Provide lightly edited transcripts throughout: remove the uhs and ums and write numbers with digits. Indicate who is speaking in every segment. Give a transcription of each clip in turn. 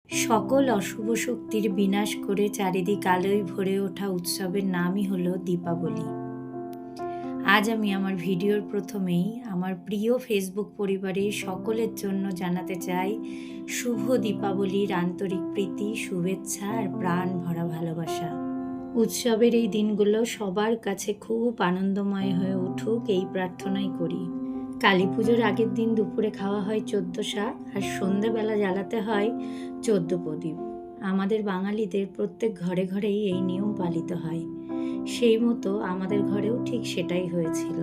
Speaker 1: সকল অশুভ শক্তির বিনাশ করে চারিদিক আলোয় ভরে ওঠা উৎসবের নামই হলো দীপাবলি। আজ আমি আমার ভিডিওর প্রথমেই আমার প্রিয় ফেসবুক পরিবারের সকলের জন্য জানাতে চাই শুভ দীপাবলির আন্তরিক প্রীতি, শুভেচ্ছা আর প্রাণ ভরা ভালোবাসা। উৎসবের এই দিনগুলো সবার কাছে খুব আনন্দময় হয়ে উঠুক এই প্রার্থনাই করি। কালী পুজোর আগের দিন দুপুরে খাওয়া হয় 14 শাক আর সন্ধ্যেবেলা জ্বালাতে হয় 14 প্রদীপ। আমাদের বাঙালিদের প্রত্যেক ঘরে ঘরেই এই নিয়ম পালিত হয়। সেই মতো আমাদের ঘরেও ঠিক সেটাই হয়েছিল।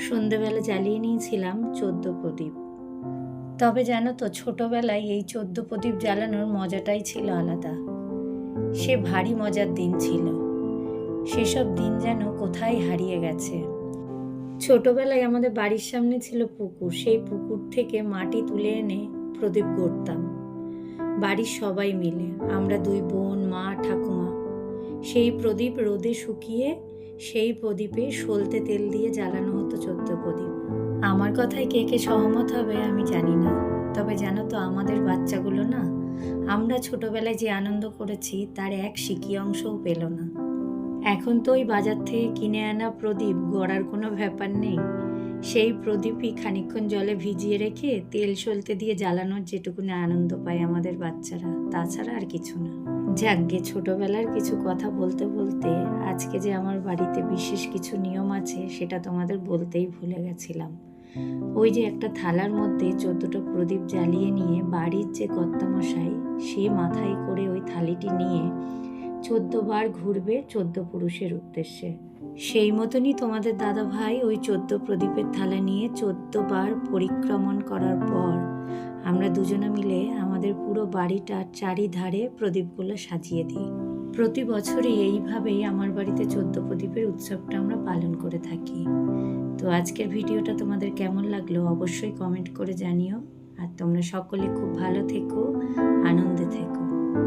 Speaker 1: সন্ধ্যেবেলা জ্বালিয়ে নিয়েছিলাম 14 প্রদীপ। তবে জানো তো, ছোটবেলায় এই 14 প্রদীপ জ্বালানোর মজাটাই ছিল আলাদা। সে ভারী মজার দিন ছিল। সেসব দিন যেন কোথায় হারিয়ে গেছে। ছোটবেলায় আমাদের বাড়ির সামনে ছিল পুকুর। সেই পুকুর থেকে মাটি তুলে এনে প্রদীপ গড়তাম বাড়ির সবাই মিলে, আমরা দুই বোন, মা, ঠাকুমা। সেই প্রদীপ রোদে শুকিয়ে সেই প্রদীপে সলতে তেল দিয়ে জ্বালানো হতো 14 প্রদীপ। আমার কথায় কে কে সহমত হবে আমি জানি না, তবে জানো তো, আমাদের বাচ্চাগুলো না, আমরা ছোটবেলায় যে আনন্দ করেছি তার এক সিকি অংশও পেল না। এখন তো ওই বাজার থেকে কিনে আনা প্রদীপ গড়ার কোনো ব্যাপার নেই। সেই প্রদীপই খানিকক্ষণ জলে ভিজিয়ে রেখে তেল সলতে দিয়ে জ্বালানোর যেটুকুনি আনন্দ পায় আমাদের বাচ্চারা, তাছাড়া আর কিছু না। যাকগে, ছোটবেলার কিছু কথা বলতে বলতে আজকে যে আমার বাড়িতে বিশেষ কিছু নিয়ম আছে সেটা তোমাদের বলতেই ভুলে গেছিলাম। ওই যে একটা থালার মধ্যে 14টা প্রদীপ জ্বালিয়ে নিয়ে বাড়ির যে কর্তামশাই, সে মাথায় করে ওই থালিটি নিয়ে 14 বার ঘুরবে 14 পুরুষের উদ্দেশ্যে। সেই মতনই তোমাদের দাদা ভাই ওই 14 প্রদীপের থালা নিয়ে 14 বার পরিক্রমণ করার পর আমরা দুজনে মিলে আমাদের পুরো বাড়িটার চারিধারে প্রদীপগুলো সাজিয়ে দিই। প্রতি বছরই এইভাবেই আমার বাড়িতে 14 প্রদীপের উৎসবটা আমরা পালন করে থাকি। তো আজকের ভিডিওটা তোমাদের কেমন লাগলো অবশ্যই কমেন্ট করে জানিও। আর তোমরা সকলে খুব ভালো থেকো, আনন্দে থেকো।